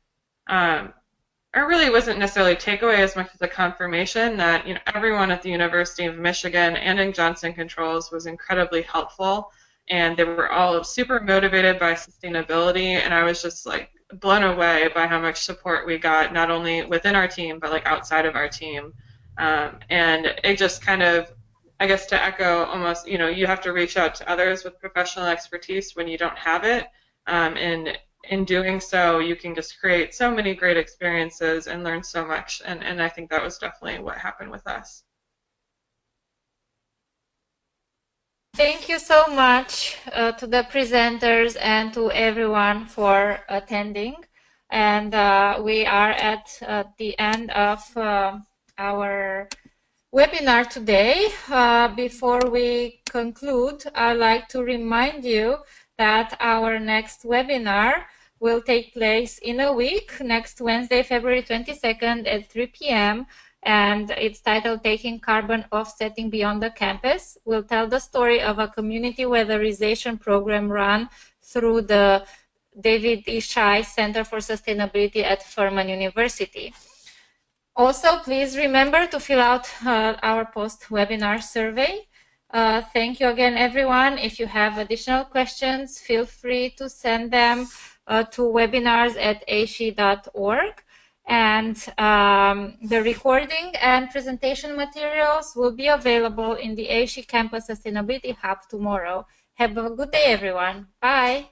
or really wasn't necessarily a takeaway as much as a confirmation that everyone at the University of Michigan and in Johnson Controls was incredibly helpful, and they were all super motivated by sustainability, and I was just like blown away by how much support we got, not only within our team but like outside of our team. And it just kind of, I guess, to echo almost, you have to reach out to others with professional expertise when you don't have it, and in doing so, you can just create so many great experiences and learn so much, and I think that was definitely what happened with us. Thank you so much to the presenters and to everyone for attending. And we are at the end of our webinar today. Before we conclude, I'd like to remind you that our next webinar will take place in a week, next Wednesday, February 22nd at 3 p.m. And it's titled Taking Carbon Offsetting Beyond the Campus. We'll tell the story of a community weatherization program run through the AASHE Center for Sustainability at Furman University. Also, please remember to fill out our post-webinar survey. Thank you again, everyone. If you have additional questions, feel free to send them to webinars@aashe.org. And the recording and presentation materials will be available in the AASHE Campus Sustainability Hub tomorrow. Have a good day, everyone. Bye.